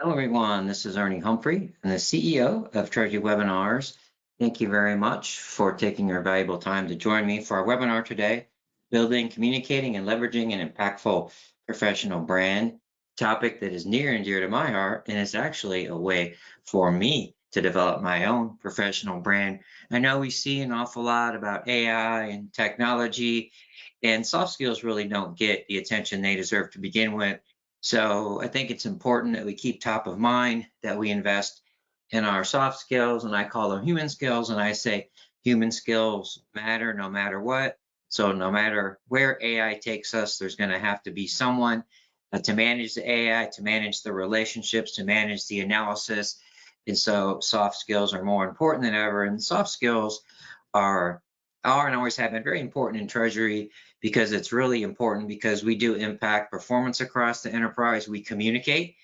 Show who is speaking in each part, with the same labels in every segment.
Speaker 1: Hello, everyone. This is Ernie Humphrey, I'm the CEO of Treasury Webinars. Thank you very much for taking your valuable time to join me for our webinar today, Building, Communicating, and Leveraging an Impactful Professional Brand, topic that is near and dear to my heart, and it's actually a way for me to develop my own professional brand. I know we see an awful lot about AI and technology, and soft skills really don't get the attention they deserve to begin with. So I think it's important that we keep top of mind, that we invest in our soft skills, and I call them human skills. And I say human skills matter no matter what. So no matter where AI takes us, there's going to have to be someone to manage the AI, to manage the relationships, to manage the analysis. And so soft skills are more important than ever. And soft skills are and always have been very important in Treasury because it's really important because we do impact performance across the enterprise. We communicate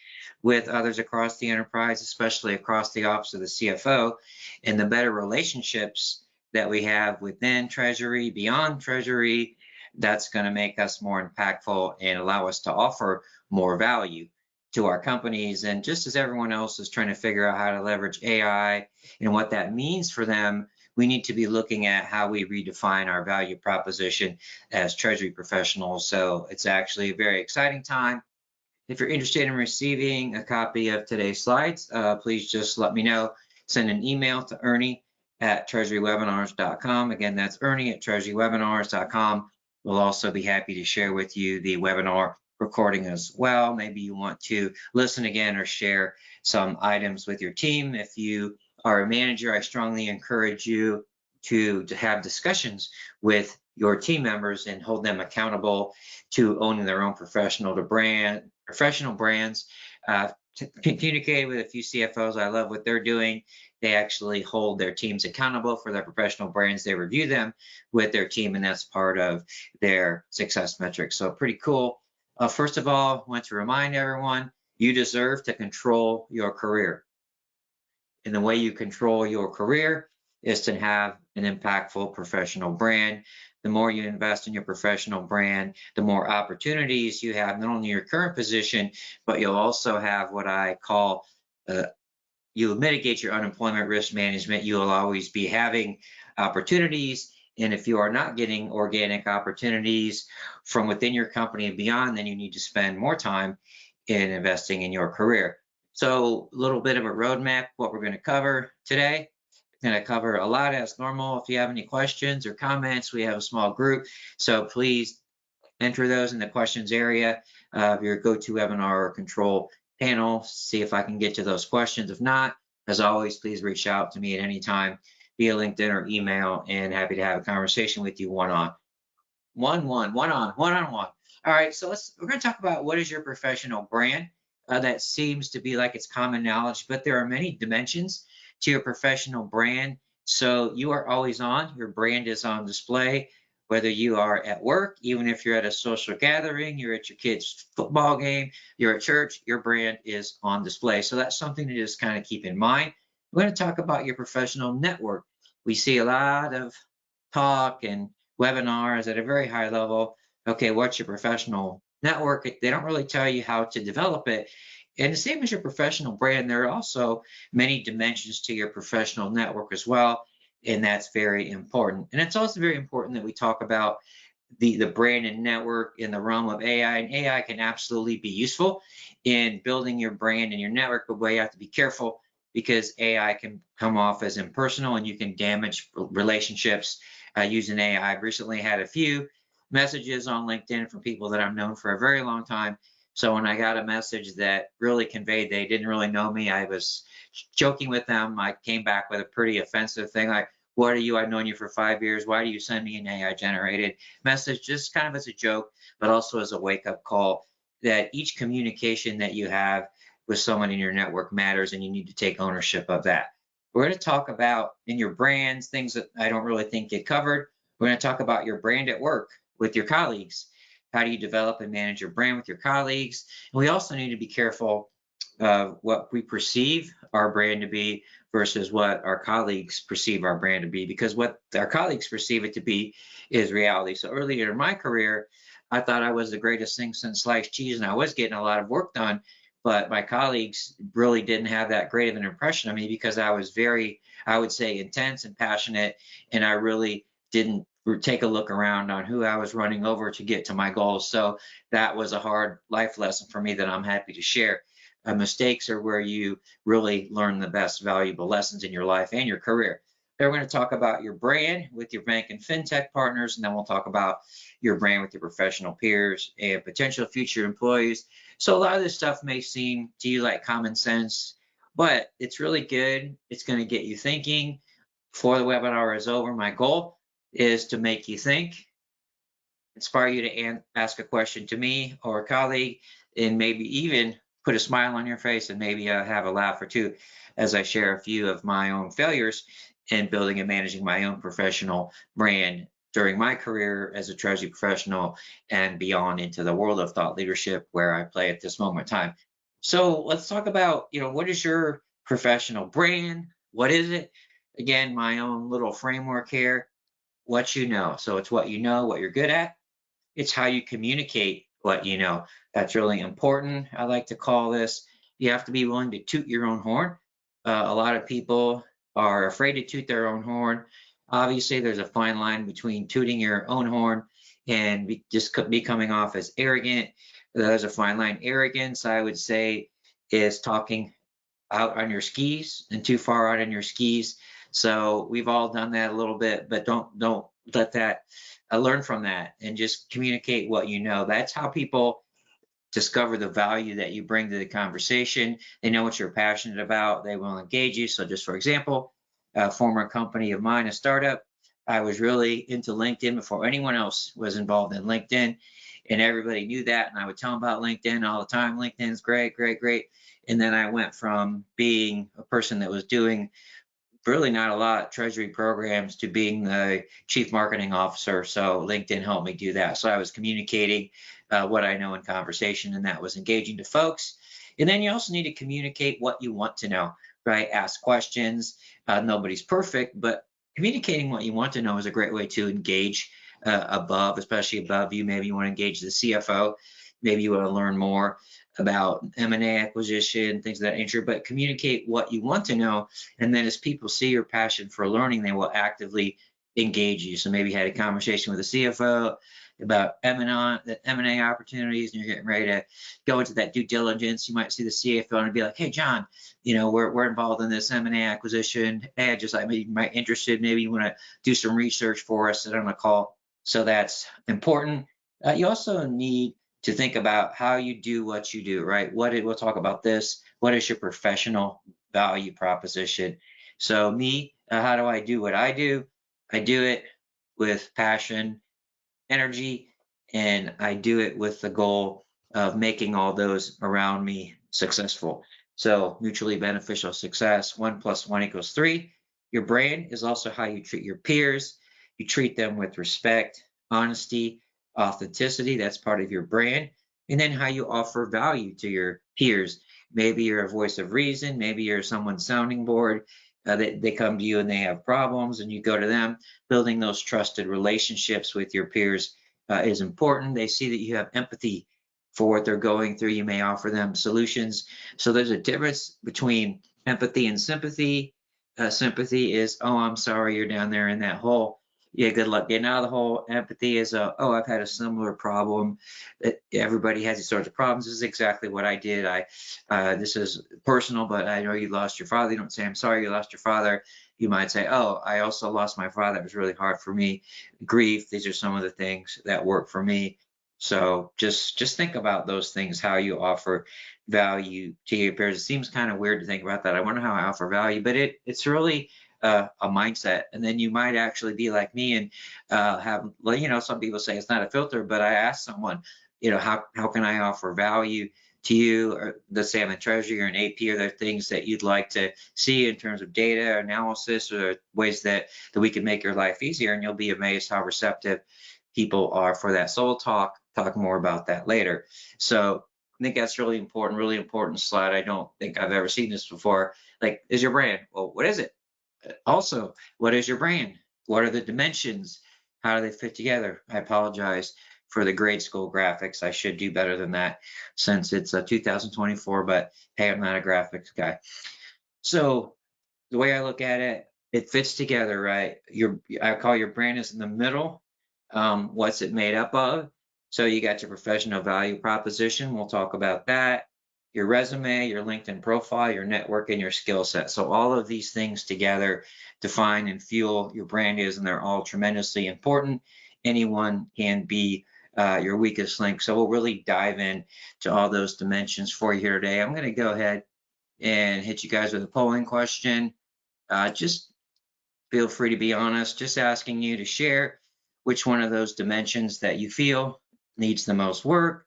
Speaker 1: with others across the enterprise, especially across the office of the CFO, and the better relationships that we have within Treasury, beyond Treasury, that's going to make us more impactful and allow us to offer more value to our companies. And just as everyone else is trying to figure out how to leverage AI and what that means for them, we need to be looking at how we redefine our value proposition as Treasury professionals. So it's actually a very exciting time. If you're interested in receiving a copy of today's slides, please just let me know. Send an email to Ernie at treasurywebinars.com. Again, that's Ernie at treasurywebinars.com. We'll also be happy to share with you the webinar recording as well. Maybe you want to listen again or share some items with your team. If you are a manager, I strongly encourage you to have discussions with your team members and hold them accountable to owning their own professional brands. Communicated with a few CFOs. I love what they're doing. They actually hold their teams accountable for their professional brands. They review them with their team, and that's part of their success metrics. So pretty cool. First of all, I want to remind everyone, you deserve to control your career. And the way you control your career is to have an impactful professional brand. The more you invest in your professional brand, the more opportunities you have, not only your current position, but you'll also have what I call you'll mitigate your unemployment risk management. You'll always be having opportunities. And if you are not getting organic opportunities from within your company and beyond, then you need to spend more time in investing in your career. So a little bit of a roadmap, what we're going to cover today. We're going to cover a lot as normal. If you have any questions or comments, we have a small group. So please enter those in the questions area of your GoToWebinar or control panel. See if I can get to those questions. If not, as always, please reach out to me at any time via LinkedIn or email, and happy to have a conversation with you one-on-one. All right, so we're going to talk about what is your professional brand. That seems to be like it's common knowledge, but there are many dimensions to your professional brand. So you are always on, your brand is on display, whether you are at work, even if you're at a social gathering, you're at your kid's football game, you're at church, your brand is on display. So that's something to just kind of keep in mind. We're going to talk about your professional network. We see a lot of talk and webinars at a very high level. Okay, what's your professional network? They don't really tell you how to develop it. And the same as your professional brand, there are also many dimensions to your professional network as well. And that's very important. And it's also very important that we talk about the brand and network in the realm of AI. And AI can absolutely be useful in building your brand and your network, but you have to be careful because AI can come off as impersonal and you can damage relationships using AI. I've recently had a few messages on LinkedIn from people that I've known for a very long time. So when I got a message that really conveyed they didn't really know me, I was joking with them. I came back with a pretty offensive thing like, what are you? I've known you for 5 years. Why do you send me an AI generated message? Just kind of as a joke, but also as a wake up call that each communication that you have with someone in your network matters and you need to take ownership of that. We're going to talk about in your brands, things that I don't really think get covered. We're going to talk about your brand at work with your colleagues. How do you develop and manage your brand with your colleagues? And we also need to be careful of what we perceive our brand to be versus what our colleagues perceive our brand to be, because what our colleagues perceive it to be is reality. So earlier in my career, I thought I was the greatest thing since sliced cheese, and I was getting a lot of work done. but my colleagues really didn't have that great of an impression of me because I was very, I would say, intense and passionate, and I really didn't take a look around on who I was running over to get to my goals. So that was a hard life lesson for me that I'm happy to share. Mistakes are where you really learn the best valuable lessons in your life and your career. Then we're going to talk about your brand with your bank and fintech partners, and then we'll talk about your brand with your professional peers and potential future employees. So a lot of this stuff may seem to you like common sense, but it's really good. It's going to get you thinking. Before the webinar is over, my goal is to make you think, inspire you to ask a question to me or a colleague, and maybe even put a smile on your face and maybe have a laugh or two as I share a few of my own failures in building and managing my own professional brand during my career as a treasury professional and beyond into the world of thought leadership where I play at this moment in time. So let's talk about, what is your professional brand? What is it? Again, my own little framework here, what you know. So it's what you know, what you're good at. It's how you communicate what you know. That's really important. I like to call this, you have to be willing to toot your own horn. A lot of people are afraid to toot their own horn. Obviously, there's a fine line between tooting your own horn and just be coming off as arrogant. There's a fine line. Arrogance, I would say, is talking out on your skis and too far out on your skis. So we've all done that a little bit, but don't let that learn from that and just communicate what you know. That's how people discover the value that you bring to the conversation. They know what you're passionate about. They will engage you. So just for example, a former company of mine, a startup, I was really into LinkedIn before anyone else was involved in LinkedIn. And everybody knew that. And I would tell them about LinkedIn all the time. LinkedIn's great, great, great. And then I went from being a person that was doing really not a lot treasury programs to being the chief marketing officer. So LinkedIn helped me do that. So I was communicating what I know in conversation, and that was engaging to folks. And then you also need to communicate what you want to know, right? Ask questions. Nobody's perfect, but communicating what you want to know is a great way to engage above, especially above you. Maybe you want to engage the CFO. Maybe you want to learn more about M&A acquisition, things of that nature, but communicate what you want to know. And then as people see your passion for learning, they will actively engage you. So maybe you had a conversation with a CFO about M&A opportunities, and you're getting ready to go into that due diligence. You might see the CFO and be like, "Hey, John, we're involved in this M&A acquisition. Hey, I just maybe you might interested. Maybe you want to do some research for us." And I'm gonna call. So that's important. You also need to think about how you do what you do, right? We'll talk about this. What is your professional value proposition? So me, how do I do what I do? I do it with passion, energy, and I do it with the goal of making all those around me successful. So mutually beneficial success, 1 + 1 = 3. Your brand is also how you treat your peers. You treat them with respect, honesty, authenticity. That's part of your brand. And then how you offer value to your peers. Maybe you're a voice of reason. Maybe you're someone's sounding board. They come to you and they have problems and you go to them. Building those trusted relationships with your peers is important. They see that you have empathy for what they're going through. You may offer them solutions. So there's a difference between empathy and sympathy. Sympathy is, "Oh, I'm sorry you're down there in that hole. Yeah, good luck getting out of the hole." Empathy is, "Oh, I've had a similar problem." Everybody has these sorts of problems. This is exactly what I did. This is personal, but I know you lost your father. You don't say, "I'm sorry you lost your father." You might say, "Oh, I also lost my father. It was really hard for me." Grief. These are some of the things that work for me. So just think about those things, how you offer value to your peers. It seems kind of weird to think about that. I wonder how I offer value, but it's really a mindset. And then you might actually be like me and have, well, some people say it's not a filter, but I ask someone, how can I offer value to you? Or let's say I'm in treasury or an AP, are there things that you'd like to see in terms of data analysis or ways that we can make your life easier? And you'll be amazed how receptive people are for that. So we'll talk more about that later. So I think that's really important slide. I don't think I've ever seen this before. Like, is your brand? Well, what is it? Also, what is your brand? What are the dimensions? How do they fit together? I apologize for the grade school graphics. I should do better than that since it's 2024, but hey, I'm not a graphics guy. So the way I look at it, it fits together, right? I call your brand is in the middle. What's it made up of? So you got your professional value proposition. We'll talk about that. Your resume, your LinkedIn profile, your network, and your skill set. So all of these things together define and fuel your brand is, and they're all tremendously important. Anyone can be your weakest link. So we'll really dive in to all those dimensions for you here today. I'm going to go ahead and hit you guys with a polling question. Just feel free to be honest, just asking you to share which one of those dimensions that you feel needs the most work.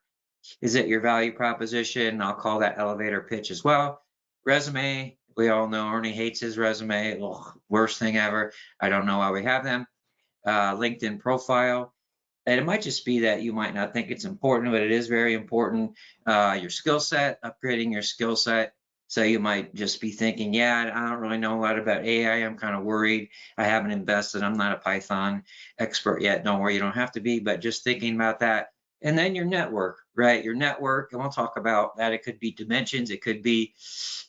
Speaker 1: Is it your value proposition? I'll call that elevator pitch as well. Resume, we all know Ernie hates his resume. Ugh, worst thing ever. I don't know why we have them. LinkedIn profile. And it might just be that you might not think it's important, but it is very important. Your skill set, upgrading your skill set. So you might just be thinking, yeah, I don't really know a lot about AI. I'm kind of worried. I haven't invested. I'm not a Python expert yet. Don't worry, you don't have to be, but just thinking about that. And then your network, right? Your network, and we'll talk about that. It could be dimensions. It could be,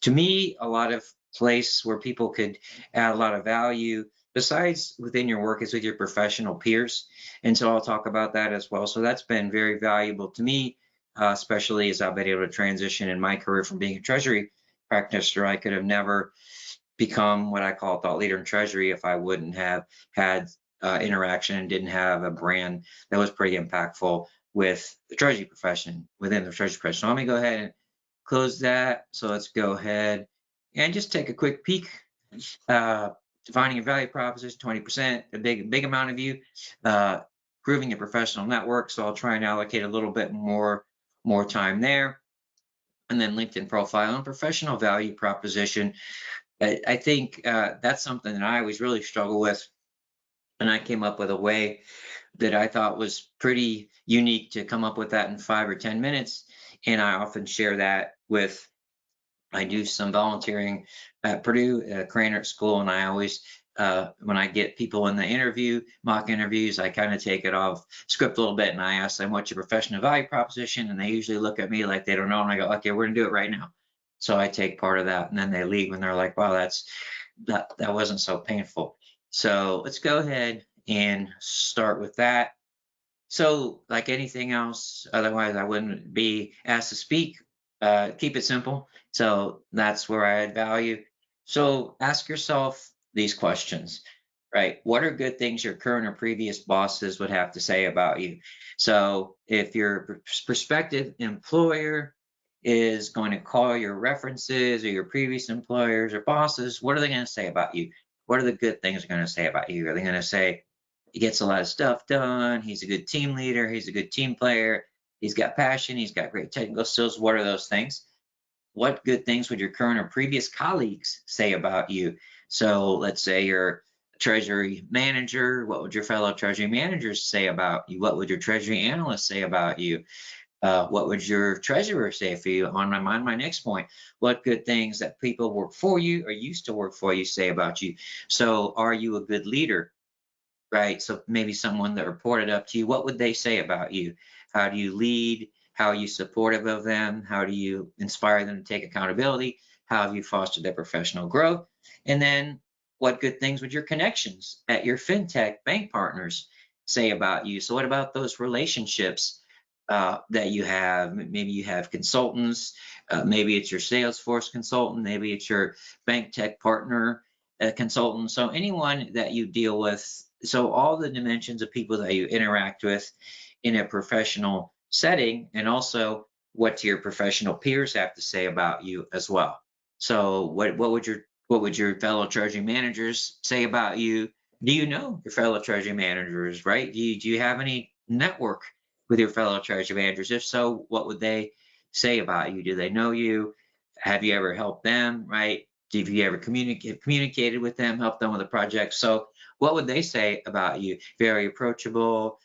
Speaker 1: to me, a lot of place where people could add a lot of value besides within your work is with your professional peers. And so I'll talk about that as well. So that's been very valuable to me, especially as I've been able to transition in my career from being a treasury practitioner. I could have never become what I call a thought leader in treasury if I wouldn't have had interaction and didn't have a brand that was pretty impactful with the treasury profession, within the treasury profession. So let me go ahead and close that. So let's go ahead and just take a quick peek. Defining your value proposition, 20%, a big amount of you. Proving your professional network. So I'll try and allocate a little bit more time there. And then LinkedIn profile and professional value proposition. I think that's something that I always really struggle with. And I came up with a way that I thought was pretty unique to come up with that in 5 or 10 minutes. And I often share that with, I do some volunteering at Purdue, Cranert School, and I always, when I get people in the interview, mock interviews, I kind of take it off script a little bit and I ask them, what's your professional value proposition? And they usually look at me like they don't know. And I go, okay, we're gonna do it right now. So I take part of that and then they leave and they're like, wow, that wasn't so painful. So let's go ahead and start with that. So like anything else, otherwise I wouldn't be asked to speak. Keep it simple. So that's where I add value. So ask yourself these questions, right? What are good things your current or previous bosses would have to say about you? So if your prospective employer is going to call your references or your previous employers or bosses, what are they going to say about you? What are the good things they're going to say about you? Are they going to say, he gets a lot of stuff done, he's a good team leader, he's a good team player, he's got passion, he's got great technical skills? What are those things? What good things would your current or previous colleagues say about you? So let's say you're a treasury manager. What would your fellow treasury managers say about you? What would your treasury analysts say about you? What would your treasurer say for you? On my mind, my next point, what good things that people work for you or used to work for you say about you? So are you a good leader? Right? So maybe someone that reported up to you, what would they say about you? How do you lead? How are you supportive of them? How do you inspire them to take accountability? How have you fostered their professional growth? And then what good things would your connections at your fintech bank partners say about you? So what about those relationships that you have? Maybe you have consultants, maybe it's your Salesforce consultant, maybe it's your bank tech partner consultant. So anyone that you deal with, so all the dimensions of people that you interact with in a professional setting, and also what do your professional peers have to say about you as well. So what would your fellow treasury managers say about you? Do you know your fellow treasury managers, right? Do you have any network with your fellow treasury managers? If so, what would they say about you? Do they know you? Have you ever helped them, right? Have you ever communicated with them, helped them with a project? So what would they say about you? Very approachable,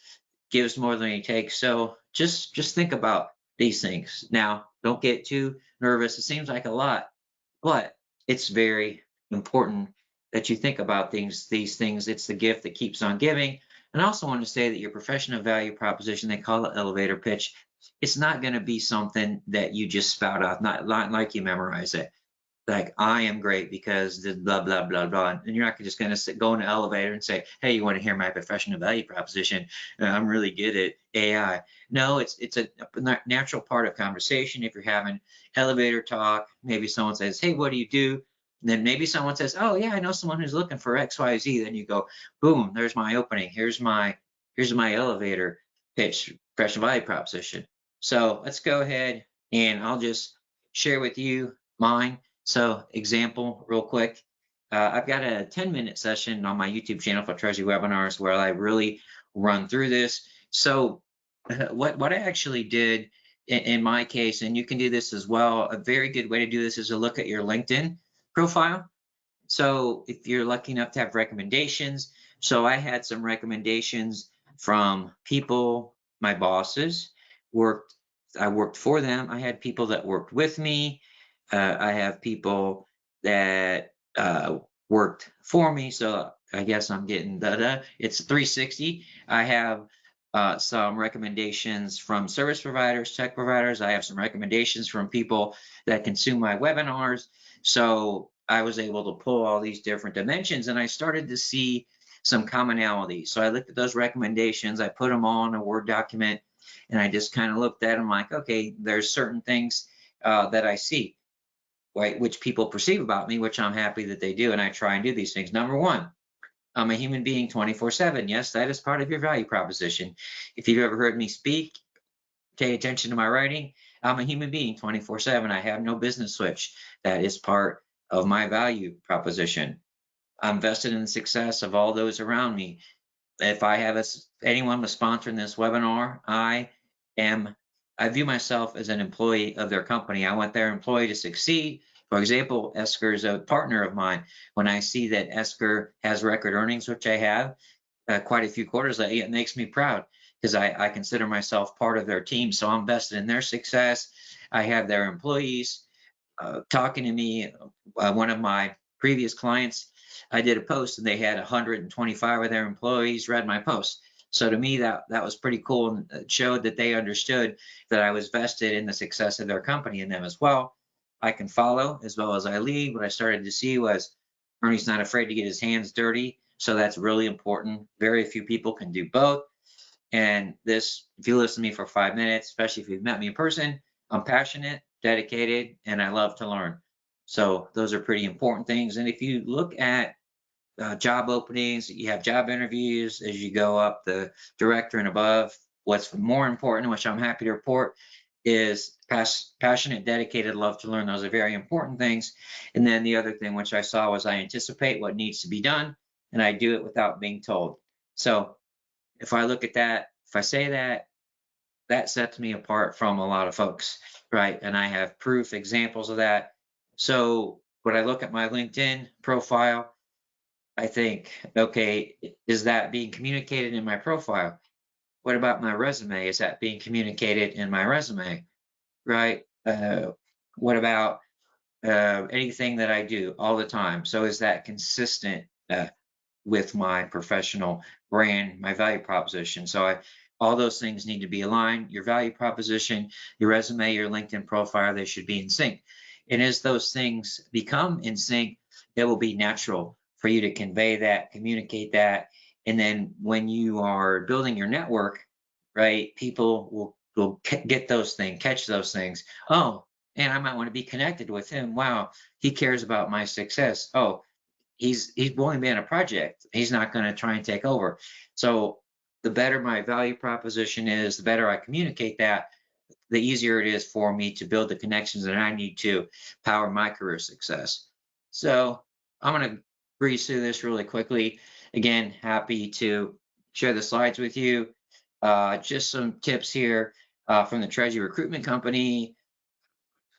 Speaker 1: gives more than he takes. So just think about these things. Now, don't get too nervous. It seems like a lot, but it's very important that you think about these things. It's the gift that keeps on giving. And I also want to say that your professional value proposition, they call it elevator pitch, it's not going to be something that you just spout out, not like you memorize it. Like, I am great because the blah, blah, blah, blah. And you're not just going to go in the elevator and say, hey, you want to hear my professional value proposition? I'm really good at AI. No, it's a natural part of conversation. If you're having elevator talk, maybe someone says, hey, what do you do? And then maybe someone says, oh, yeah, I know someone who's looking for X, Y, Z. Then you go, boom, there's my opening. Here's my elevator pitch, professional value proposition. So let's go ahead and I'll just share with you mine. So example, real quick, I've got a 10-minute session on my YouTube channel for Treasury Webinars where I really run through this. So what I actually did in my case, and you can do this as well, a very good way to do this is to look at your LinkedIn profile. So if you're lucky enough to have recommendations, so I had some recommendations from people, my bosses, I worked for them. I had people that worked with me. I have people that worked for me. So I guess I'm getting it's 360. I have some recommendations from service providers, tech providers. I have some recommendations from people that consume my webinars. So I was able to pull all these different dimensions and I started to see some commonality. So I looked at those recommendations, I put them all in a Word document, and I just kind of looked at them like, okay, there's certain things that I see, right, which people perceive about me, which I'm happy that they do, and I try and do these things. Number one, I'm a human being 24/7. Yes, that is part of your value proposition. If you've ever heard me speak, pay attention to my writing. I'm a human being 24/7. I have no business switch. That is part of my value proposition. I'm vested in the success of all those around me. If I have anyone was sponsoring this webinar, I view myself as an employee of their company. I want their employee to succeed. For example, Esker is a partner of mine. When I see that Esker has record earnings, which I have quite a few quarters, it makes me proud because I consider myself part of their team. So I'm vested in their success. I have their employees talking to me. One of my previous clients, I did a post and they had 125 of their employees read my post. So to me, that was pretty cool, and it showed that they understood that I was vested in the success of their company and them as well. I can follow as well as I lead. What I started to see was Ernie's not afraid to get his hands dirty. So that's really important. Very few people can do both. And this, if you listen to me for 5 minutes, especially if you've met me in person, I'm passionate, dedicated, and I love to learn. So those are pretty important things. And if you look at job openings, you have job interviews as you go up the director and above. What's more important, which I'm happy to report, is passionate, dedicated, love to learn. Those are very important things. And then the other thing which I saw was I anticipate what needs to be done and I do it without being told. So if I look at that, if I say that, that sets me apart from a lot of folks, right? And I have proof examples of that. So when I look at my LinkedIn profile, I think, okay, is that being communicated in my profile? What about my resume? Is that being communicated in my resume, right? What about anything that I do all the time? So is that consistent with my professional brand, my value proposition? So all those things need to be aligned. Your value proposition, your resume, your LinkedIn profile, they should be in sync. And as those things become in sync, it will be natural for you to convey that, communicate that. And then when you are building your network, right, people will get those things, catch those things. Oh, and I might want to be connected with him. Wow, he cares about my success. Oh, he's willing to be in a project. He's not going to try and take over. So the better my value proposition is, the better I communicate that, the easier it is for me to build the connections that I need to power my career success. So I'm going to breeze through this really quickly. Again, happy to share the slides with you. Just some tips here from the Treasury Recruitment Company.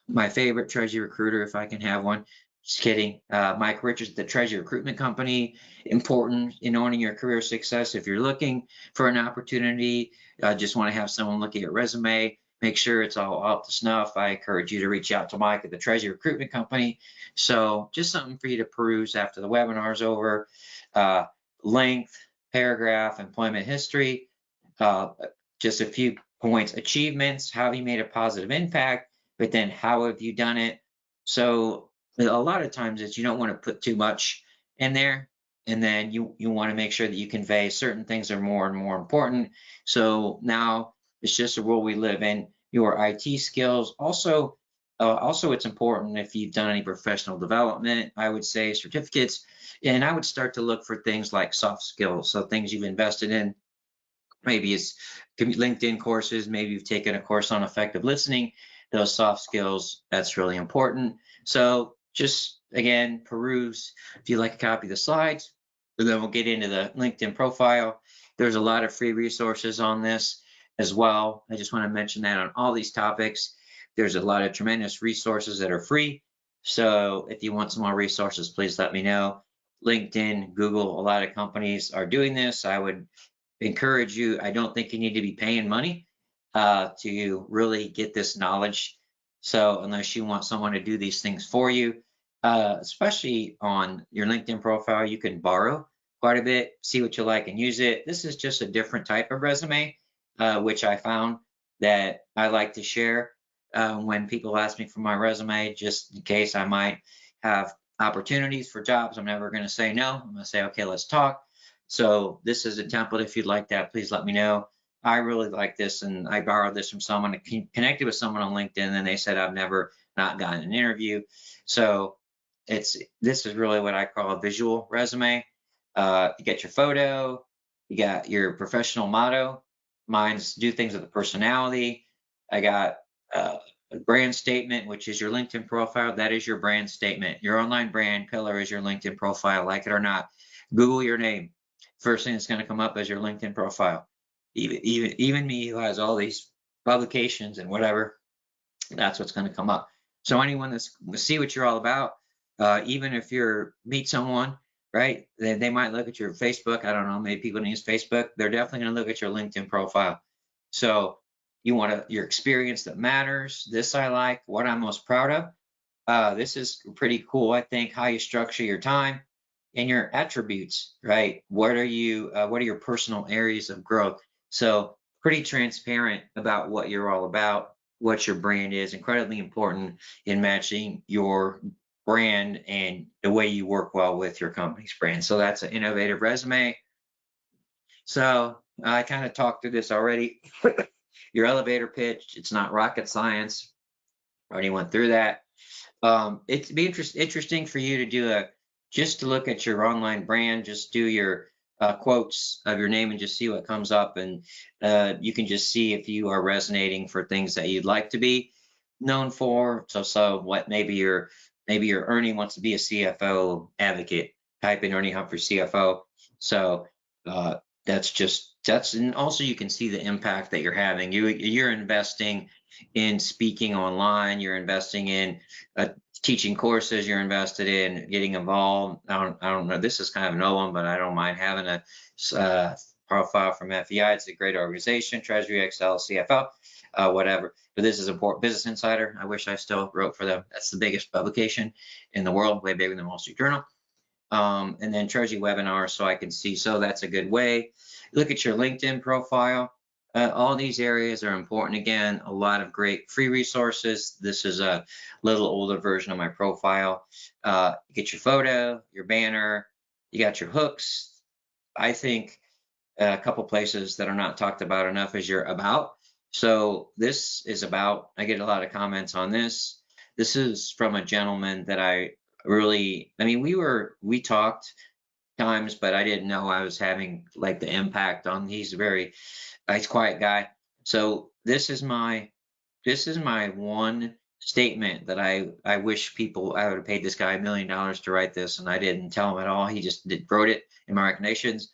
Speaker 1: My favorite Treasury recruiter, if I can have one. Just kidding. Mike Richards, the Treasury Recruitment Company. Important in owning your career success. If you're looking for an opportunity, just want to have someone look at your resume, make sure it's all up to snuff, I encourage you to reach out to Mike at the Treasury Recruitment Company. So just something for you to peruse after the webinar is over. Length, paragraph, employment history, just a few points, achievements, how you made a positive impact, but then how have you done it? So a lot of times you don't want to put too much in there, and then you want to make sure that you convey certain things are more and more important. So now it's just a world we live in. Your IT skills also. Also, it's important if you've done any professional development, I would say certificates, and I would start to look for things like soft skills. So things you've invested in, maybe it's LinkedIn courses, maybe you've taken a course on effective listening, those soft skills, that's really important. So just again, peruse if you like a copy of the slides, and then we'll get into the LinkedIn profile. There's a lot of free resources on this as well. I just want to mention that on all these topics, there's a lot of tremendous resources that are free. So if you want some more resources, please let me know. LinkedIn, Google, a lot of companies are doing this. I would encourage you. I don't think you need to be paying money to really get this knowledge. So unless you want someone to do these things for you, especially on your LinkedIn profile, you can borrow quite a bit, see what you like and use it. This is just a different type of resume, which I found that I like to share when people ask me for my resume, just in case I might have opportunities for jobs. I'm never going to say no. I'm going to say, okay, let's talk. So this is a template. If you'd like that, please let me know. I really like this, and I borrowed this from someone, connected with someone on LinkedIn, and they said I've never not gotten an interview. So this is really what I call a visual resume. You get your photo, you got your professional motto. Mine's do things with a personality. I got a brand statement, which is your LinkedIn profile. That is your brand statement. Your online brand pillar is your LinkedIn profile, like it or not. Google your name. First thing that's going to come up is your LinkedIn profile. Even me, who has all these publications and whatever, that's what's going to come up. So anyone that's see what you're all about, even if you're meet someone, right? They might look at your Facebook. I don't know, maybe people don't use Facebook. They're definitely going to look at your LinkedIn profile. So you want your experience that matters. This I like. What I'm most proud of. This is pretty cool. I think how you structure your time and your attributes, right? What are your personal areas of growth? So pretty transparent about what you're all about, what your brand is, incredibly important in matching your brand and the way you work well with your company's brand. So that's an innovative resume. So I kind of talked through this already. Your elevator pitch, it's not rocket science. Already went through that. It'd be interesting for you to do just to look at your online brand, just do your quotes of your name and just see what comes up, and you can just see if you are resonating for things that you'd like to be known for. So what maybe your Ernie wants to be a CFO advocate. Type in Ernie Humphrey CFO. So uh, and also you can see the impact that you're having. You're investing in speaking online. You're investing in teaching courses. You're invested in getting involved. I don't know. This is kind of an old one, but I don't mind having a profile from FEI. It's a great organization. Treasury Excel CFO, whatever. But this is important. Business Insider. I wish I still wrote for them. That's the biggest publication in the world, way bigger than Wall Street Journal. And then Treasury Webinar, so I can see. So that's a good way. Look at your LinkedIn profile. All these areas are important. Again, a lot of great free resources. This is a little older version of my profile. Get your photo, your banner, you got your hooks. I think a couple places that are not talked about enough is your about. So this is about, I get a lot of comments on this. This is from a gentleman that I mean, we talked times, but I didn't know I was having like the impact on, he's a very nice, quiet guy. So this is my one statement that I wish I would have paid this guy $1 million to write this, and I didn't tell him at all. He just wrote it in my recommendations.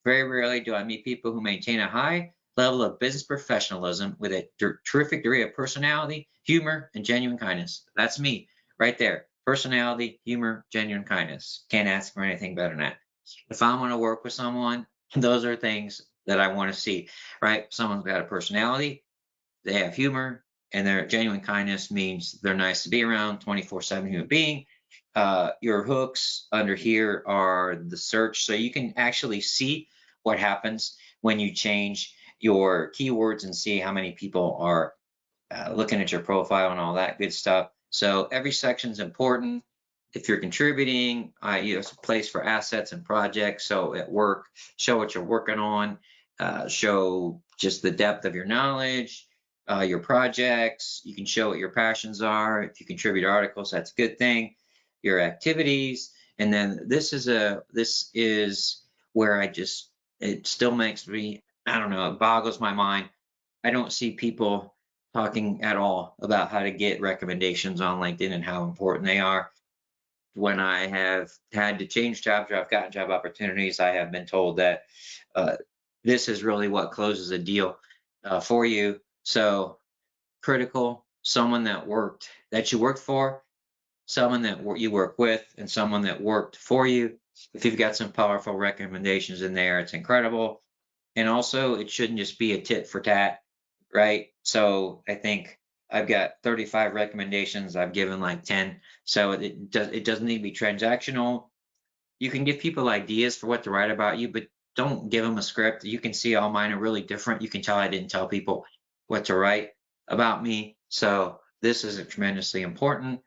Speaker 1: Very rarely do I meet people who maintain a high level of business professionalism with a terrific degree of personality, humor, and genuine kindness. That's me right there. Personality, humor, genuine kindness. Can't ask for anything better than that. If I want to work with someone, those are things that I want to see, right? Someone's got a personality, they have humor, and their genuine kindness means they're nice to be around, 24/7 human being. Your hooks under here are the search, so you can actually see what happens when you change your keywords and see how many people are looking at your profile and all that good stuff. So every section is important. If you're contributing, it's a place for assets and projects. So at work, show what you're working on, show just the depth of your knowledge, your projects. You can show what your passions are. If you contribute articles, that's a good thing. Your activities, and then this is where it still makes me, I don't know, it boggles my mind. I don't see people talking at all about how to get recommendations on LinkedIn and how important they are. When I have had to change jobs or I've gotten job opportunities, I have been told that uh, this is really what closes a deal for you. So critical, someone that you worked for, someone that you work with, and someone that worked for you. If you've got some powerful recommendations in there, it's incredible. And also, it shouldn't just be a tit for tat, right? So I think I've got 35 recommendations. I've given like 10. So it doesn't need to be transactional. You can give people ideas for what to write about you, but don't give them a script. You can see all mine are really different. You can tell I didn't tell people what to write about me. So this is tremendously important.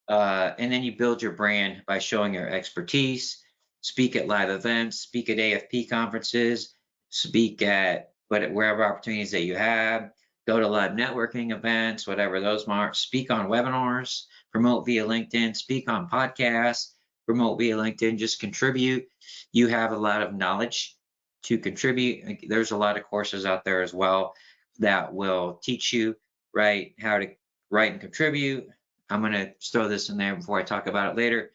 Speaker 1: And then you build your brand by showing your expertise, speak at live events, speak at AFP conferences, speak at wherever opportunities that you have, go to live networking events, whatever those are, speak on webinars, promote via LinkedIn, speak on podcasts, promote via LinkedIn, just contribute. You have a lot of knowledge to contribute. There's a lot of courses out there as well that will teach you, right, how to write and contribute. I'm going to throw this in there before I talk about it later.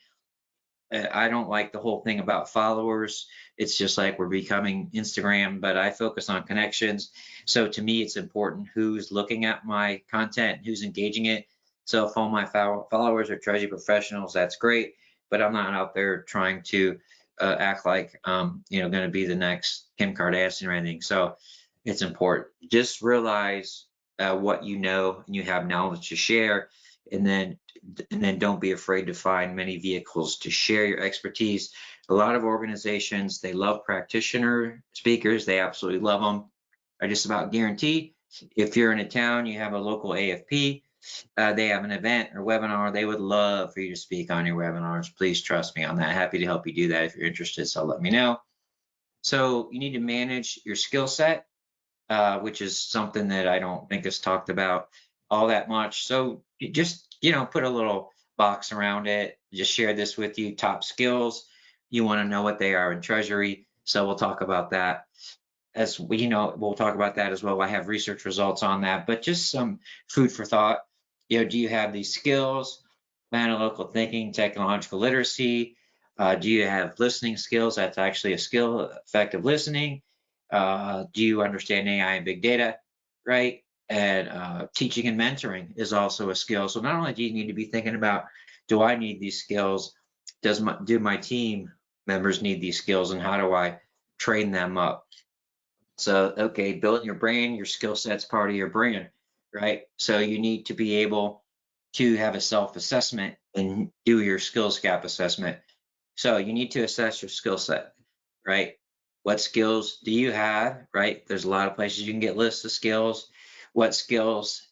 Speaker 1: I don't like the whole thing about followers. It's just like we're becoming Instagram, but I focus on connections. So to me, it's important who's looking at my content, who's engaging it. So if all my followers are Treasury professionals, that's great. But I'm not out there trying to act like going to be the next Kim Kardashian or anything. So it's important. Just realize what you know and you have knowledge to share, and then don't be afraid to find many vehicles to share your expertise. A lot of organizations, they love practitioner speakers. They absolutely love them. I just about guarantee if you're in a town, you have a local AFP, they have an event or webinar, they would love for you to speak on your webinars. Please trust me on that. Happy to help you do that if you're interested, so let me know. So you need to manage your skill set, which is something that I don't think is talked about all that much. So you just, put a little box around it. Just share this with you. Top skills. You want to know what they are in Treasury. So we'll talk about that we'll talk about that as well. I have research results on that, but just some food for thought. Do you have these skills? Analytical thinking, technological literacy. Do you have listening skills? That's actually a skill, effective listening. Do you understand AI and big data, right? And teaching and mentoring is also a skill. So not only do you need to be thinking about, do I need these skills? Do my team members need these skills, and how do I train them up? So, okay, building your brain, your skill set's part of your brain, right? So you need to be able to have a self-assessment and do your skills gap assessment. So you need to assess your skill set, right? What skills do you have, right? There's a lot of places you can get lists of skills. What skills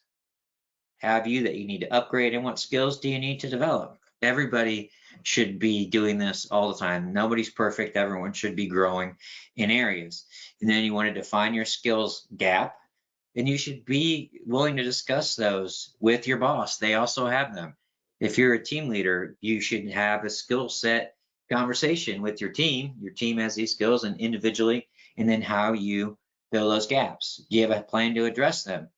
Speaker 1: have you that you need to upgrade, and what skills do you need to develop? Everybody should be doing this all the time. Nobody's perfect. Everyone should be growing in areas. And then you want to define your skills gap, and you should be willing to discuss those with your boss. They also have them. If you're a team leader, you should have a skill set conversation with your team. Your team has these skills, and individually, and then how you fill those gaps. Do you have a plan to address them?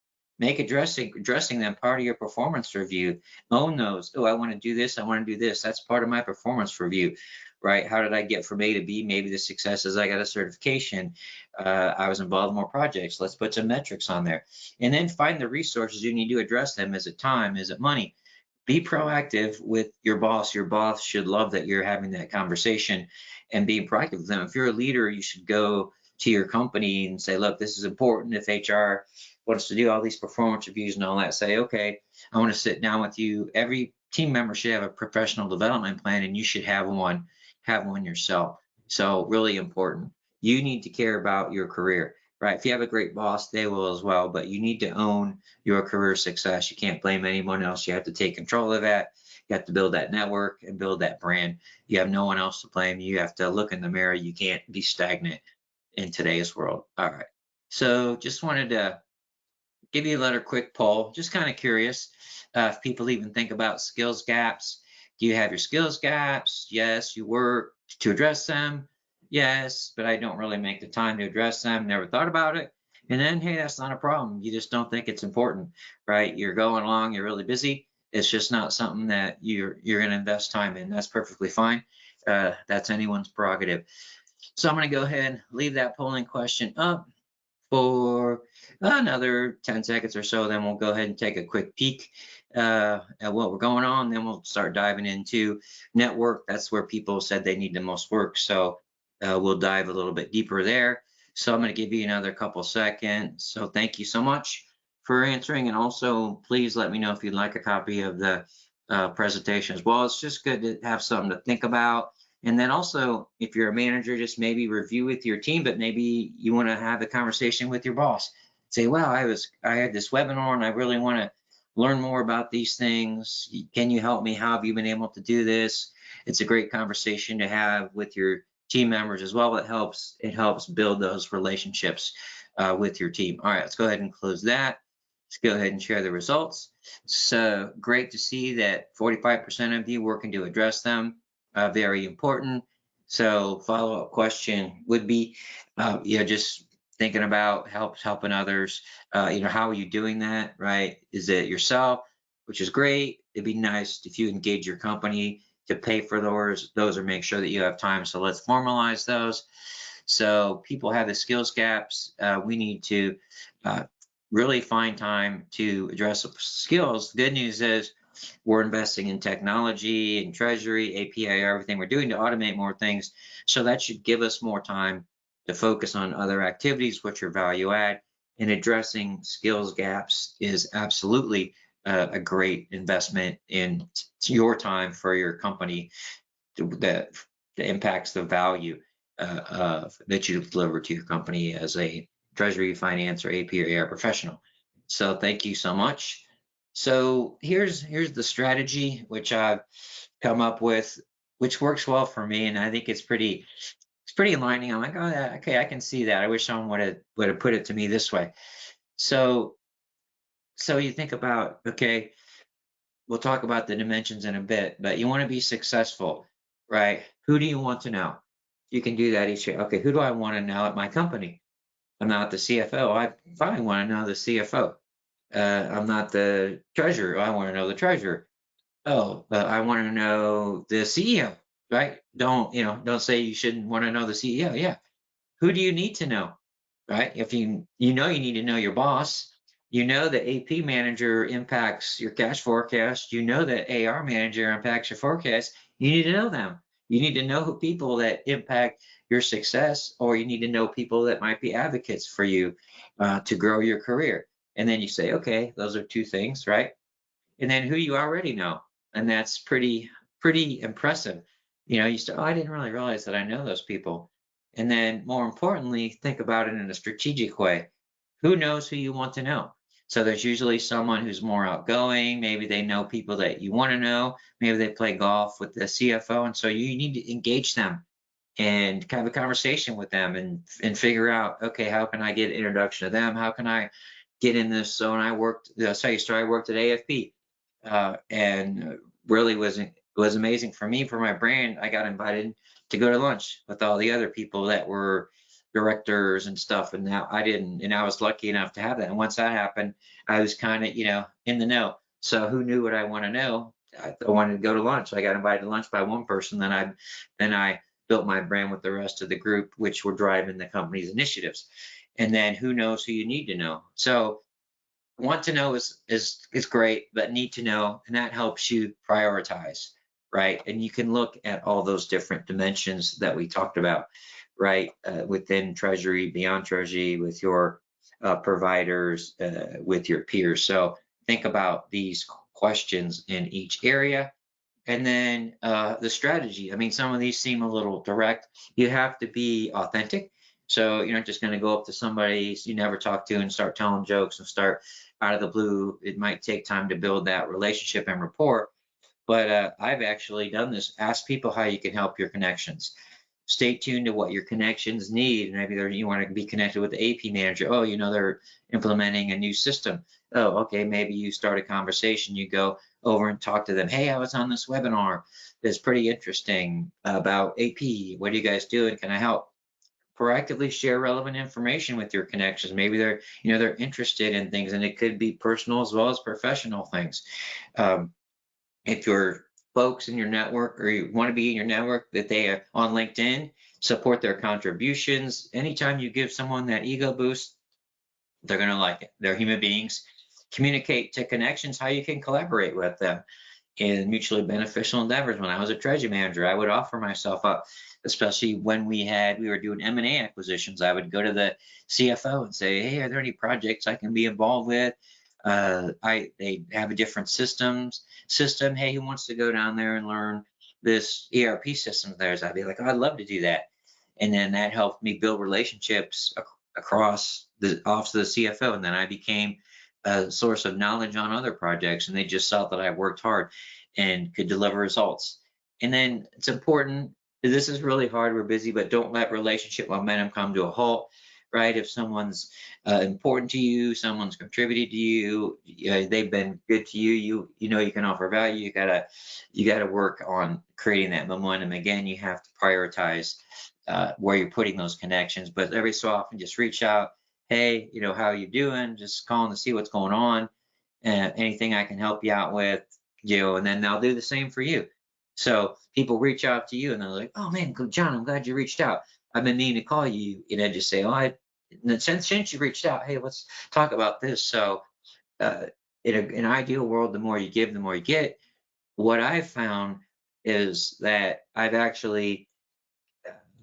Speaker 1: Make addressing them part of your performance review. Own those. Oh, I want to do this. I want to do this. That's part of my performance review, right? How did I get from A to B? Maybe the success is I got a certification. I was involved in more projects. Let's put some metrics on there. And then find the resources you need to address them. Is it time? Is it money? Be proactive with your boss. Your boss should love that you're having that conversation and being proactive with them. If you're a leader, you should go to your company and say, look, this is important. If HR wants to do all these performance reviews and all that, say, okay, I want to sit down with you. Every team member should have a professional development plan, and you should have one yourself. So really important. you need to care about your career, right? If you have a great boss, they will as well, but you need to own your career success. You can't blame anyone else. You have to take control of that. You have to build that network and build that brand. You have no one else to blame. You have to look in the mirror. You can't be stagnant in today's world. All right. So just wanted to give you another quick poll. Just kind of curious if people even think about skills gaps. Do you have your skills gaps? Yes. You work to address them? Yes, but I don't really make the time to address them. Never thought about it. And then, hey, that's not a problem. You just don't think it's important, right? You're going along. You're really busy. It's just not something that you're going to invest time in. That's perfectly fine. That's anyone's prerogative. So I'm going to go ahead and leave that polling question up for another 10 seconds or so. Then we'll go ahead and take a quick peek at what we're going on. Then we'll start diving into network. That's where people said they need the most work. So we'll dive a little bit deeper there. So I'm going to give you another couple seconds. So thank you so much for answering. And also, please let me know if you'd like a copy of the presentation as well. It's just good to have something to think about. And then also, if you're a manager, just maybe review with your team, but maybe you want to have a conversation with your boss. Say, wow, I had this webinar and I really want to learn more about these things. Can you help me? How have you been able to do this? It's a great conversation to have with your team members as well. It helps build those relationships with your team. All right, let's go ahead and close that. Let's go ahead and share the results. So great to see that 45% of you working to address them. Very important. So follow-up question would be, just thinking about helping others. How are you doing that, right? Is it yourself, which is great. It'd be nice if you engage your company to pay for those or make sure that you have time. So let's formalize those. So people have the skills gaps. We need to really find time to address skills. The good news is we're investing in technology and treasury, API, everything we're doing to automate more things. So that should give us more time to focus on other activities, which are value add. And addressing skills gaps is absolutely a great investment in your time for your company that impacts the value that you deliver to your company as a treasury, finance, or AP or AR professional. So thank you so much. So here's the strategy which I've come up with, which works well for me, and I think it's pretty enlightening. I'm like, oh, yeah, okay, I can see that. I wish someone would have put it to me this way. So you think about, okay, we'll talk about the dimensions in a bit, but you want to be successful, right? Who do you want to know? You can do that each year. Okay, who do I want to know at my company? I'm not the CFO. I probably want to know the CFO. I'm not the treasurer. I want to know the treasurer. Oh, I want to know the CEO, right? Don't say you shouldn't want to know the CEO. Yeah. Who do you need to know, right? If you need to know your boss, the AP manager impacts your cash forecast. The AR manager impacts your forecast. You need to know them. You need to know who people that impact your success, or you need to know people that might be advocates for you to grow your career. And then you say, okay, those are two things, right? And then who you already know, and that's pretty impressive. You say, oh, I didn't really realize that I know those people. And then more importantly, think about it in a strategic way. Who knows who you want to know? So there's usually someone who's more outgoing. Maybe they know people that you want to know. Maybe they play golf with the CFO. And so you need to engage them and have a conversation with them and figure out, okay, how can I get an introduction to them? How can I get in this? So when I worked, I worked at AFP and really was amazing for me, for my brand. I got invited to go to lunch with all the other people that were directors and stuff, and now I didn't, and I was lucky enough to have that. And once that happened, I was kind of in the know. So who knew what I want to know? I wanted to go to lunch. I got invited to lunch by one person. Then I built my brand with the rest of the group, which were driving the company's initiatives. And then who knows who you need to know? So want to know is great, but need to know, and that helps you prioritize, right? And you can look at all those different dimensions that we talked about, right? Within treasury, beyond treasury, with your providers, with your peers. So think about these questions in each area. And then the strategy. I mean, some of these seem a little direct. You have to be authentic. So you're not just going to go up to somebody you never talked to and start telling jokes and start out of the blue. It might take time to build that relationship and rapport. But I've actually done this. Ask people how you can help your connections. Stay tuned to what your connections need. Maybe you want to be connected with the AP manager. Oh, they're implementing a new system. Oh, okay. Maybe you start a conversation. You go over and talk to them. Hey, I was on this webinar. It's pretty interesting about AP. What are you guys doing? Can I help? Proactively share relevant information with your connections. Maybe they're interested in things, and it could be personal as well as professional things. Um, if your folks in your network or you want to be in your network that they are on LinkedIn, support their contributions. Anytime you give someone that ego boost, they're going to like it. They're human beings. Communicate to connections how you can collaborate with them in mutually beneficial endeavors. When I was a treasury manager, I would offer myself up, especially when we were doing M&A acquisitions. I would go to the CFO and say, hey, are there any projects I can be involved with? They have a different system. Hey, who wants to go down there and learn this ERP system of theirs? I'd be like, oh, I'd love to do that. And then that helped me build relationships across the office of the CFO. And then I became a source of knowledge on other projects, and they just saw that I worked hard and could deliver results. And then it's important. This is really hard. We're busy, but don't let relationship momentum come to a halt. Right? If someone's important to you, someone's contributed to you, they've been good to you. You know you can offer value. You gotta work on creating that momentum. Again, you have to prioritize where you're putting those connections. But every so often, just reach out. Hey, how are you doing? Just calling to see what's going on. Anything I can help you out with, and then they'll do the same for you. So people reach out to you and they're like, oh man, John, I'm glad you reached out. I've been meaning to call you. Just say, since you reached out, hey, let's talk about this. So uh, in an ideal world, the more you give, the more you get. What I've found is that I've actually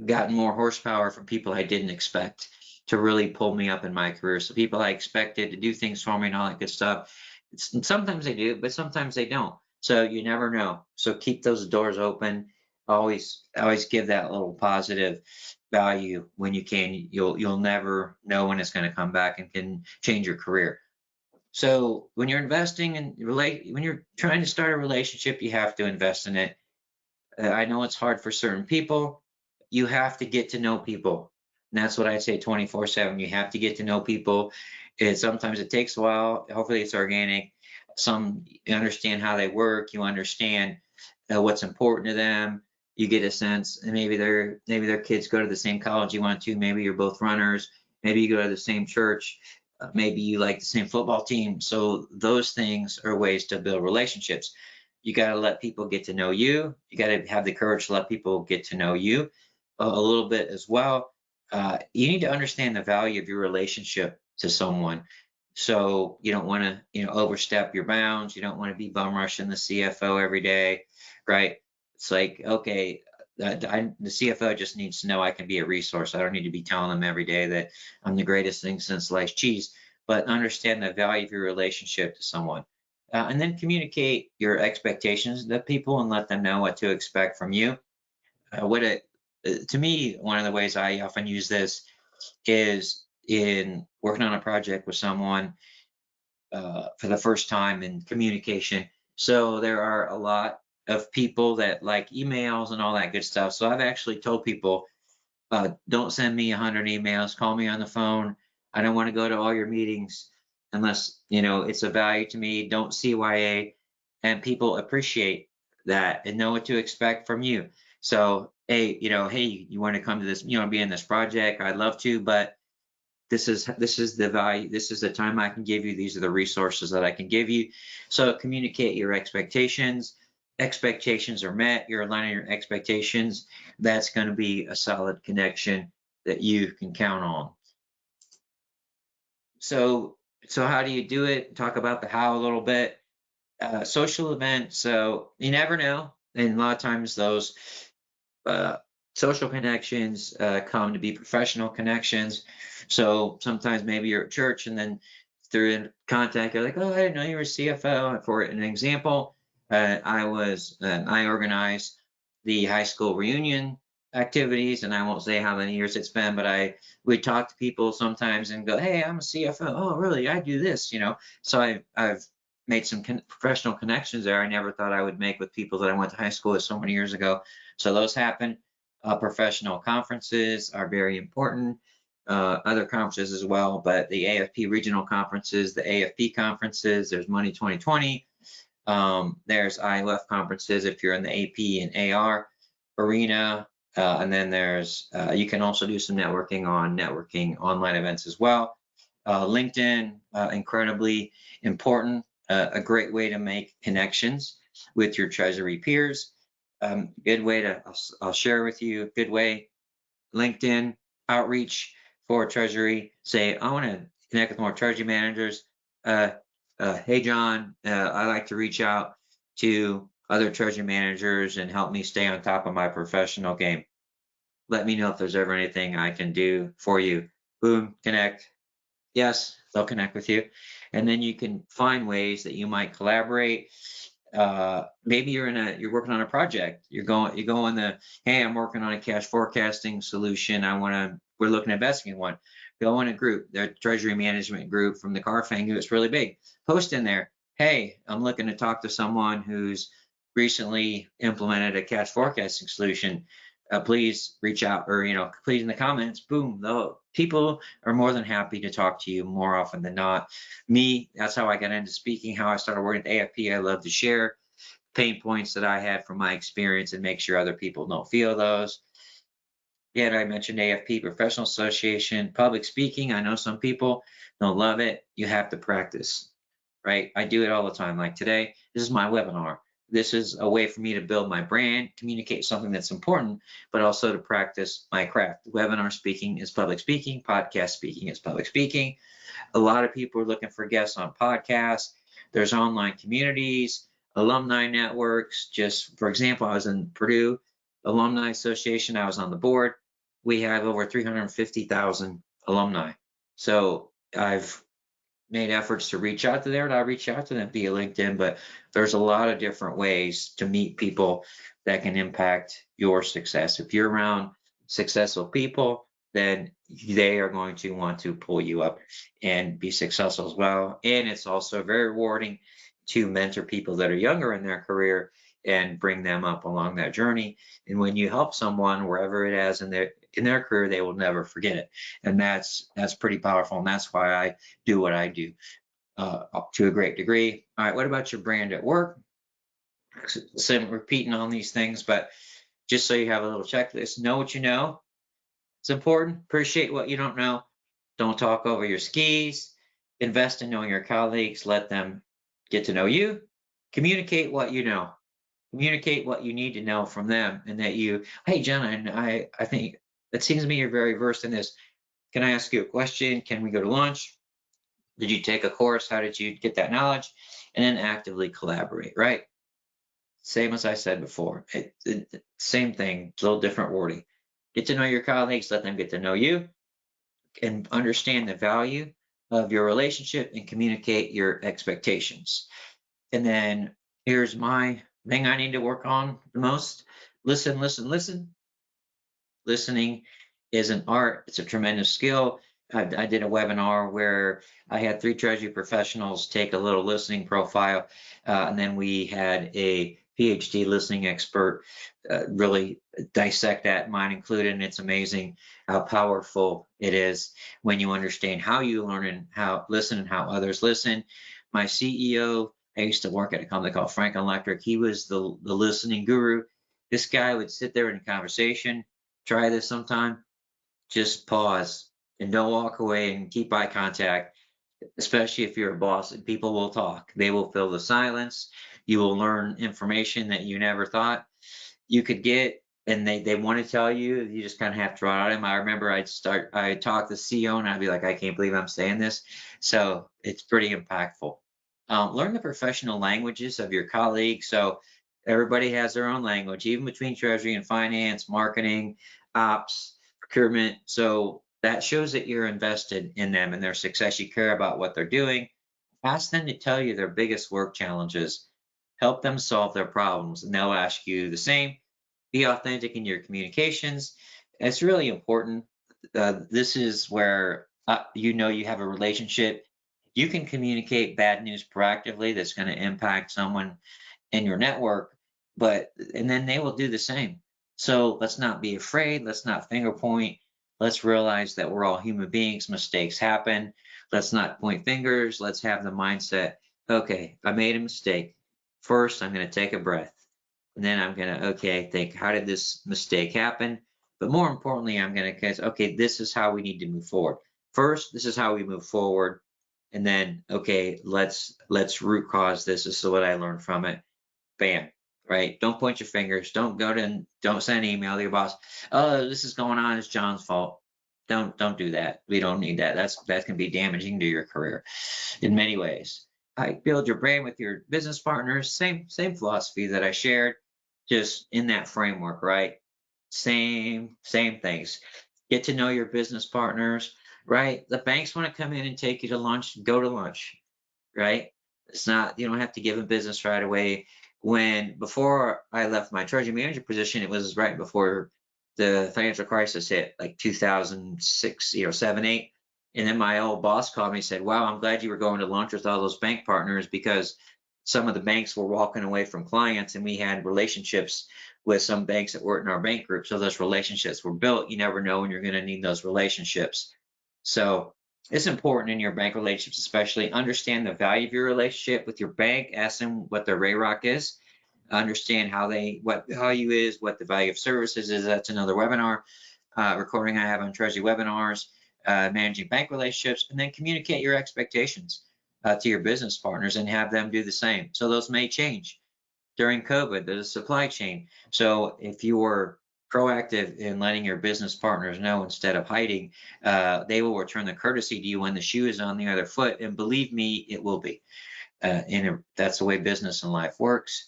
Speaker 1: gotten more horsepower from people I didn't expect to really pull me up in my career. So people I expected to do things for me and all that good stuff. Sometimes they do, but sometimes they don't. So you never know. So keep those doors open. Always give that little positive value when you can. You'll never know when it's going to come back and can change your career. So when you're investing and when you're trying to start a relationship, you have to invest in it. I know it's hard for certain people. You have to get to know people. And that's what I say 24/7. You have to get to know people. Sometimes it takes a while. Hopefully it's organic. You understand how they work. You understand what's important to them. You get a sense, and maybe their kids go to the same college you want to. Maybe you're both runners. Maybe you go to the same church. Maybe you like the same football team. So those things are ways to build relationships. You got to let people get to know you. You got to have the courage to let people get to know you a little bit as well. You need to understand the value of your relationship to someone. So you don't want to, overstep your bounds. You don't want to be bum rushing the CFO every day, right? It's like, okay, the CFO just needs to know I can be a resource. I don't need to be telling them every day that I'm the greatest thing since sliced cheese, but understand the value of your relationship to someone. And then communicate your expectations to people and let them know what to expect from you. To me, one of the ways I often use this is in working on a project with someone for the first time in communication. So there are a lot of people that like emails and all that good stuff. So I've actually told people, don't send me 100 emails, call me on the phone. I don't want to go to all your meetings unless, it's a value to me. Don't CYA. And people appreciate that and know what to expect from you. So, hey, you want to come to this, be in this project? I'd love to, but this is the value. This is the time I can give you. These are the resources that I can give you. So communicate your expectations. Expectations are met. You're aligning your expectations. That's going to be a solid connection that you can count on. So how do you do it? Talk about the how a little bit. Social events. So you never know, and a lot of times those uh, social connections come to be professional connections. So sometimes maybe you're at church and then through in contact, you're like, oh, I didn't know you were a CFO. For an example, I organized the high school reunion activities, and I won't say how many years it's been, but I would talk to people sometimes and go, "Hey, I'm a CFO. Oh, really? I do this," you know. So I've made some professional connections there I never thought I would make with people that I went to high school with so many years ago. So those happen. Professional conferences are very important. Other conferences as well, but the AFP regional conferences, the AFP conferences, there's Money 2020. There's ILF conferences if you're in the AP and AR arena. And then you can also do some networking on networking online events as well. LinkedIn, incredibly important, a great way to make connections with your treasury peers. Good way I'll share with you, good way, LinkedIn outreach for treasury. Say, I want to connect with more treasury managers. Uh, hey, John, I like to reach out to other treasury managers and help me stay on top of my professional game. Let me know if there's ever anything I can do for you. Boom, connect. Yes, they'll connect with you. And then you can find ways that you might collaborate. Maybe you're working on a project. You go in hey, I'm working on a cash forecasting solution. We're looking at investing in one. Go in a group, the treasury management group from the Carfang group. It's really big. Post in there, hey, I'm looking to talk to someone who's recently implemented a cash forecasting solution. Please reach out, or please in the comments. Boom, the people are more than happy to talk to you more often than not. Me, that's how I got into speaking, how I started working at AFP. I love to share pain points that I had from my experience and make sure other people don't feel those. Again, I mentioned AFP, Professional Association, public speaking. I know some people don't love it. You have to practice, right? I do it all the time. Like today, this is my webinar. This is a way for me to build my brand, communicate something that's important, but also to practice my craft. Webinar speaking is public speaking. Podcast speaking is public speaking. A lot of people are looking for guests on podcasts. There's online communities, alumni networks. Just for example, I was in Purdue Alumni Association. I was on the board. We have over 350,000 alumni. So I've made efforts to reach out to there, and I reach out to them via LinkedIn, but there's a lot of different ways to meet people that can impact your success. If you're around successful people, then they are going to want to pull you up and be successful as well. And it's also very rewarding to mentor people that are younger in their career and bring them up along that journey. And when you help someone wherever it is in their career, they will never forget it. And that's pretty powerful. And that's why I do what I do to a great degree. All right, what about your brand at work? So repeating on these things, but just so you have a little checklist, know what you know. It's important. Appreciate what you don't know. Don't talk over your skis. Invest in knowing your colleagues. Let them get to know you. Communicate what you know. Communicate what you need to know from them, and that hey, Jenna, I think it seems to me you're very versed in this. Can I ask you a question? Can we go to lunch? Did you take a course? How did you get that knowledge? And then actively collaborate, right? Same as I said before. Same thing, a little different wording. Get to know your colleagues, let them get to know you, and understand the value of your relationship and communicate your expectations. And then here's my thing I need to work on the most. Listen, listen, listen. Listening is an art. It's a tremendous skill. I did a webinar where I had 3 treasury professionals take a little listening profile, and then we had a PhD listening expert really dissect that, mine included, and it's amazing how powerful it is when you understand how you learn and how listen and how others listen. My CEO, I used to work at a company called Franklin Electric. He was the listening guru. This guy would sit there in a conversation. Try this sometime. Just pause and don't walk away and keep eye contact, especially if you're a boss and people will talk. They will fill the silence. You will learn information that you never thought you could get, and they want to tell you. You just kind of have to run on them. I remember I'd talk to the CEO and I'd be like, I can't believe I'm saying this. So it's pretty impactful. Learn the professional languages of your colleagues. So everybody has their own language, even between treasury and finance, marketing, ops, procurement. So that shows that you're invested in them and their success. You care about what they're doing. Ask them to tell you their biggest work challenges. Help them solve their problems, and they'll ask you the same. Be authentic in your communications. It's really important. This is where you have a relationship. You can communicate bad news proactively that's going to impact someone in your network, and then they will do the same. So let's not be afraid. Let's not finger point. Let's realize that we're all human beings. Mistakes happen. Let's not point fingers. Let's have the mindset, okay, I made a mistake. First, I'm going to take a breath. And then I'm going to, okay, think, how did this mistake happen? But more importantly, I'm going to guess, okay, this is how we need to move forward. First, this is how we move forward. And then, okay, let's root cause this. This is what I learned from it. Bam, right? Don't point your fingers. Don't send an email to your boss. Oh, this is going on. It's John's fault. Don't do that. We don't need that. That can be damaging to your career in many ways. I build your brand with your business partners. Same philosophy that I shared, just in that framework, right? Same things. Get to know your business partners, right? The banks want to come in and take you to lunch. Go to lunch, right? It's not, you don't have to give them business right away. Before I left my treasury manager position, it was right before the financial crisis hit, like 2006, 7, 8. And then my old boss called me and said, wow, I'm glad you were going to lunch with all those bank partners, because some of the banks were walking away from clients, and we had relationships with some banks that weren't in our bank group. So those relationships were built. You never know when you're going to need those relationships. So it's important in your bank relationships, especially understand the value of your relationship with your bank. Ask them what their RAROC is. Understand what value is, what the value of services is. That's another webinar recording I have on Treasury webinars, managing bank relationships, and then communicate your expectations to your business partners and have them do the same. So those may change. During COVID, there's a supply chain. So if you were proactive in letting your business partners know instead of hiding, they will return the courtesy to you when the shoe is on the other foot. And believe me, it will be. That's the way business and life works.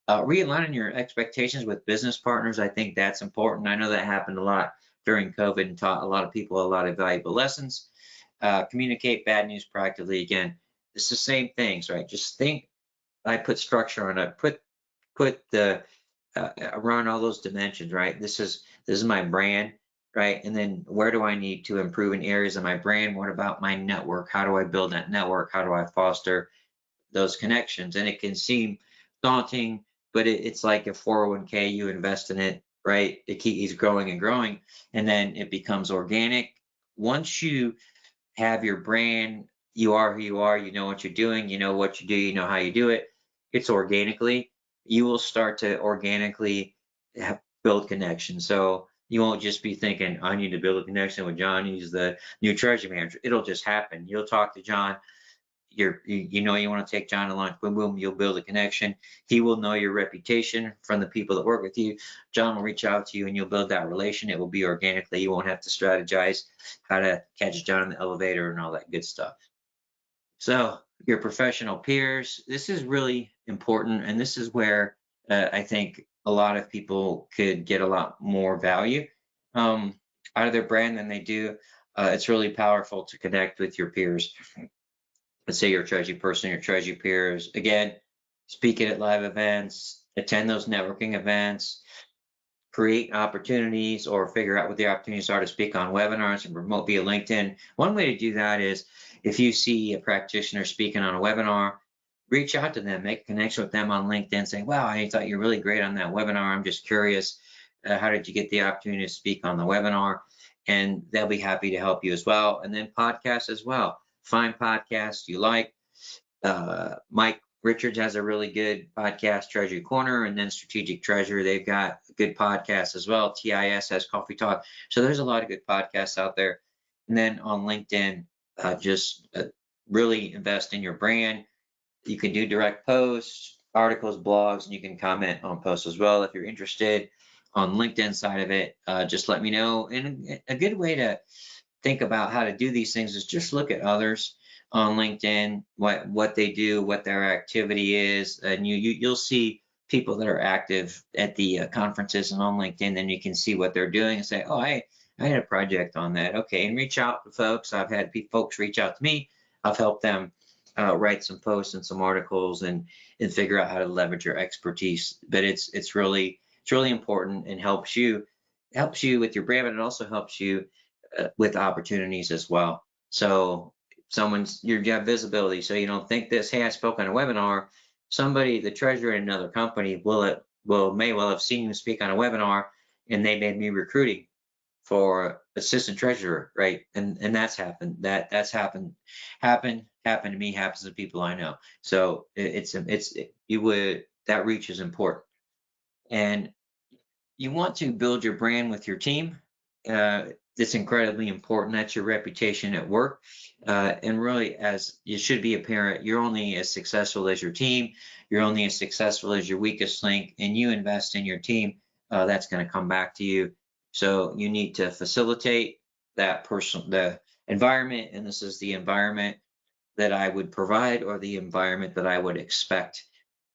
Speaker 1: Realigning your expectations with business partners, I think that's important. I know that happened a lot during COVID and taught a lot of people a lot of valuable lessons. Communicate bad news proactively. Again, it's the same things, right? Just think. I put structure on it. Put the around all those dimensions, right? This is my brand, right? And then where do I need to improve in areas of my brand? What about my network? How do I build that network? How do I foster those connections? And it can seem daunting, but it's like a 401k. You invest in it, right? It keeps growing and growing, and then it becomes organic. Once you have your brand, you are who you are, you know what you're doing, you know what you do, you know how you do it. It's organically. You will start to organically build connections. So you won't just be thinking, I need to build a connection with John. He's the new treasury manager. It'll just happen. You'll talk to John. You want to take John to lunch, boom, boom, you'll build a connection. He will know your reputation from the people that work with you. John will reach out to you and you'll build that relation. It will be organically. You won't have to strategize how to catch John in the elevator and all that good stuff. So your professional peers, this is really important. And this is where I think a lot of people could get a lot more value out of their brand than they do. It's really powerful to connect with your peers. Let's say you're a treasury person, your treasury peers, again, speaking at live events, attend those networking events, create opportunities or figure out what the opportunities are to speak on webinars and promote via LinkedIn. One way to do that is if you see a practitioner speaking on a webinar, reach out to them, make a connection with them on LinkedIn, say, wow, I thought you're really great on that webinar. I'm just curious, how did you get the opportunity to speak on the webinar? And they'll be happy to help you as well. And then podcasts as well. Find podcasts you like. Mike Richards has a really good podcast, Treasury Corner, and then Strategic Treasury. They've got a good podcast as well. TIS has Coffee Talk. So there's a lot of good podcasts out there. And then on LinkedIn, just really invest in your brand. You can do direct posts, articles, blogs, and you can comment on posts as well if you're interested. On LinkedIn side of it, just let me know. And a good way to think about how to do these things is just look at others on LinkedIn, what they do, what their activity is, and you'll see people that are active at the conferences and on LinkedIn. Then you can see what they're doing and say, oh, I had a project on that. Okay, and reach out to folks. I've had folks reach out to me. I've helped them write some posts and some articles and figure out how to leverage your expertise. But it's really It's really important and helps you with your brand, but it also helps you with opportunities as well. So you have visibility, so you don't think this, hey, I spoke on a webinar. Somebody, the treasurer in another company, may well have seen you speak on a webinar, and they made me recruiting for assistant treasurer, right? And that's happened. That's happened to me, happens to people I know. So that reach is important. And you want to build your brand with your team. It's incredibly important. That's your reputation at work. And really, as you should be a parent, you're only as successful as your team. You're only as successful as your weakest link, and you invest in your team, that's going to come back to you. So you need to facilitate the environment, and this is the environment that I would provide, or the environment that I would expect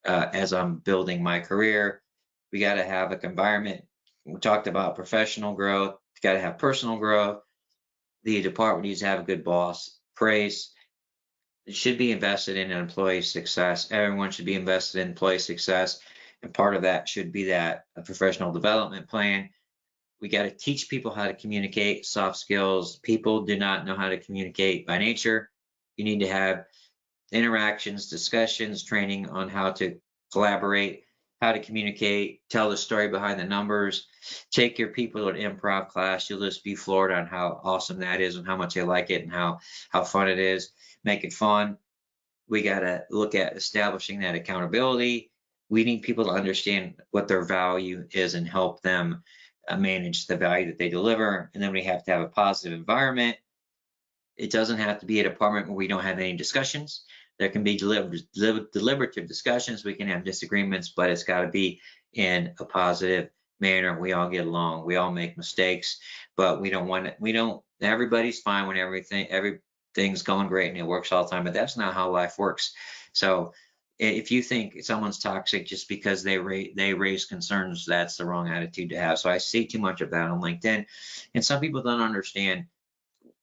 Speaker 1: as I'm building my career. We got to have an environment. We talked about professional growth. You got to have personal growth. The department needs to have a good boss. Praise. It should be invested in employee success. Everyone should be invested in employee success. And part of that should be a professional development plan. We got to teach people how to communicate, soft skills. People do not know how to communicate by nature. You need to have interactions, discussions, training on how to collaborate, how to communicate, tell the story behind the numbers. Take your people to an improv class. You'll just be floored on how awesome that is and how much they like it and how fun it is. Make it fun. We got to look at establishing that accountability. We need people to understand what their value is and help them manage the value that they deliver. And then we have to have a positive environment. It doesn't have to be a department where we don't have any discussions. There can be deliberative discussions. We can have disagreements, but it's got to be in a positive manner. We all get along. We all make mistakes, but everybody's fine when everything's going great and it works all the time, but that's not how life works. So if you think someone's toxic just because they raise concerns, that's the wrong attitude to have. So I see too much of that on LinkedIn, and some people don't understand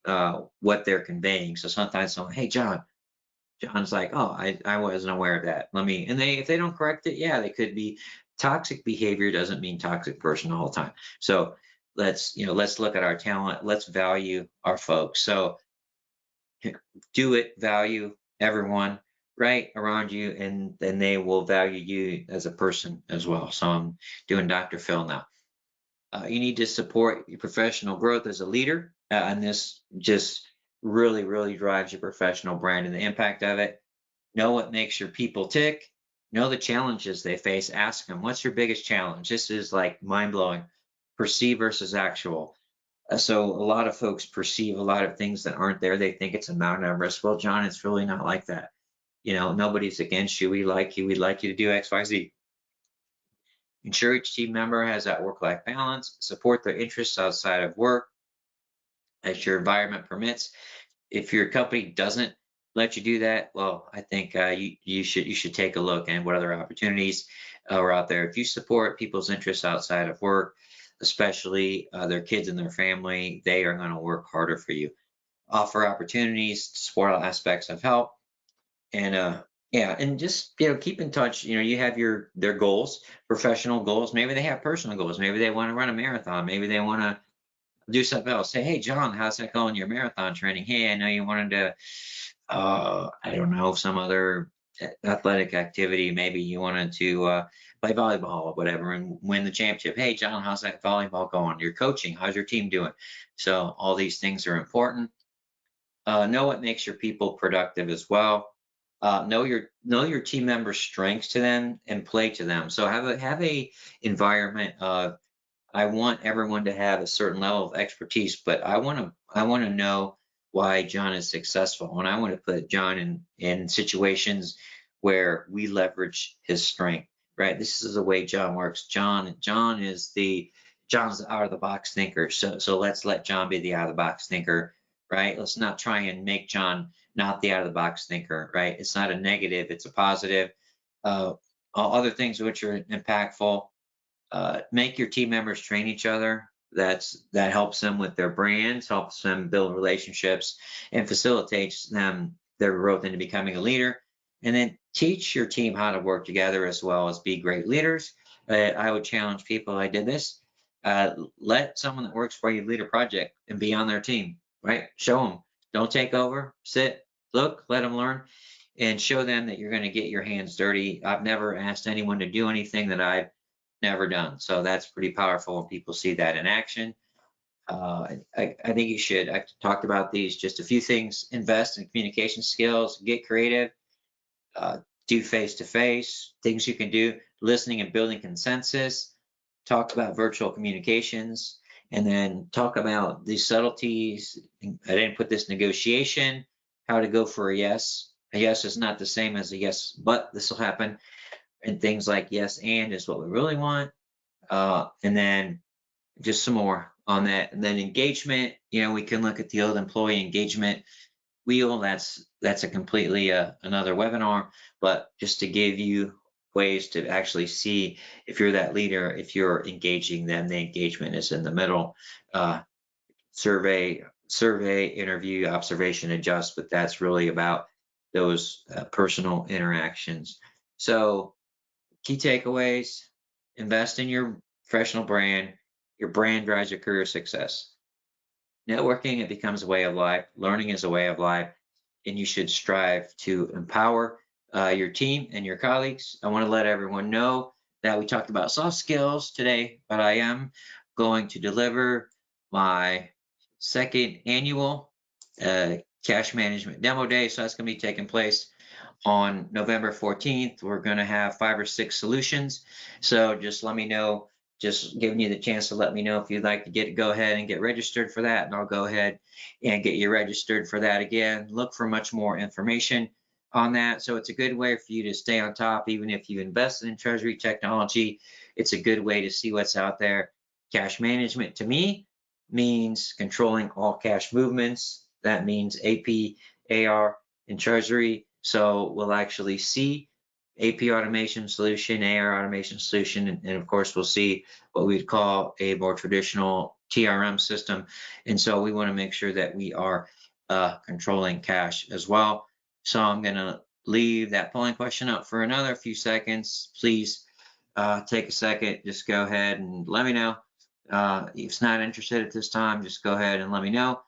Speaker 1: what they're conveying. So sometimes hey, John's like, oh, I wasn't aware of that. If they don't correct it, yeah, they could be. Toxic behavior doesn't mean toxic person all the time. So let's look at our talent. Let's value our folks. So value everyone right around you, and then they will value you as a person as well. So I'm doing Dr. Phil now. You need to support your professional growth as a leader, and this just really drives your professional brand and the impact of it. Know what makes your people tick. Know the challenges they face. Ask them, what's your biggest challenge? This is like mind-blowing. Perceive versus actual. So a lot of folks perceive a lot of things that aren't there. They think it's a Mount Everest. Well, John, it's really not like that. Nobody's against you. We like you. We'd like you to do X, Y, Z. Ensure each team member has that work-life balance. Support their interests outside of work as your environment permits. If your company doesn't let you do that, well, I think you should take a look at what other opportunities are out there. If you support people's interests outside of work, especially their kids and their family, they are going to work harder for you. Offer opportunities to support all aspects of help, and and just keep in touch. You have their goals, professional goals. Maybe they have personal goals. Maybe they want to run a marathon. Maybe they want to do something else. Say, hey, John, how's that going? Your marathon training? Hey, I know you wanted to, I don't know, some other athletic activity. Maybe you wanted to play volleyball or whatever and win the championship. Hey, John, how's that volleyball going? Your coaching, how's your team doing? So all these things are important. Know what makes your people productive as well. Know your team members' strengths to them and play to them. So have a environment of, I want everyone to have a certain level of expertise, but I want to know why John is successful, and I want to put John in situations where we leverage his strength. Right, this is the way John works. John's the out of the box thinker. So let's let John be the out of the box thinker. Right, let's not try and make John not the out of the box thinker. Right, it's not a negative, it's a positive. Other things which are impactful. Make your team members train each other. That helps them with their brands, helps them build relationships, and facilitates their growth into becoming a leader. And then teach your team how to work together as well as be great leaders. I would challenge people. I did this. Let someone that works for you lead a project and be on their team, right? Show them. Don't take over. Sit, look, let them learn, and show them that you're going to get your hands dirty. I've never asked anyone to do anything that I've never done. So that's pretty powerful when people see that in action. I think you should. I talked about these, just a few things: invest in communication skills, get creative, uh, do face to face, things you can do, listening and building consensus, talk about virtual communications, and then talk about the subtleties. I didn't put this: negotiation, how to go for a yes. A yes is not the same as a yes, but this will happen. And things like yes and is what we really want. And then just some more on that. And then engagement, we can look at the old employee engagement wheel. That's a completely another webinar, but just to give you ways to actually see if you're that leader, if you're engaging them. The engagement is in the middle. Uh, survey, interview, observation, adjust, but that's really about those personal interactions. So key takeaways: invest in your professional brand. Your brand drives your career success. Networking, it becomes a way of life. Learning is a way of life, and you should strive to empower your team and your colleagues. I want to let everyone know that we talked about soft skills today, but I am going to deliver my second annual cash management demo day. So that's going to be taking place on November 14th. We're going to have 5 or 6 solutions. So just let me know, just giving you the chance to let me know if you'd like to go ahead and get registered for that. And I'll go ahead and get you registered for that again. Look for much more information on that. So it's a good way for you to stay on top, even if you invested in treasury technology. It's a good way to see what's out there. Cash management to me means controlling all cash movements. That means AP, AR, and treasury. So we'll actually see AP automation solution, AR automation solution, and of course we'll see what we'd call a more traditional TRM system. And so we want to make sure that we are controlling cash as well. So I'm going to leave that polling question up for another few seconds. Please take a second, just go ahead and let me know. If it's not interested at this time, just go ahead and let me know.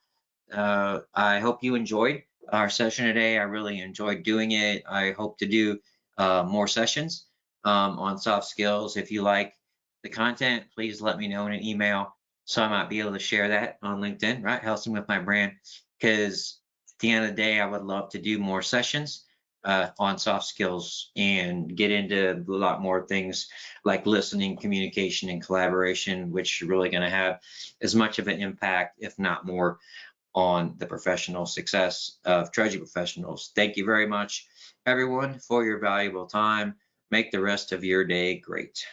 Speaker 1: I hope you enjoyed our session today. I really enjoyed doing it. I hope to do more sessions on soft skills. If you like the content, please let me know in an email so I might be able to share that on LinkedIn, right? Helping with my brand. Because at the end of the day, I would love to do more sessions on soft skills and get into a lot more things like listening, communication, and collaboration, which are really going to have as much of an impact, if not more, on the professional success of treasury professionals. Thank you very much, everyone, for your valuable time. Make the rest of your day great.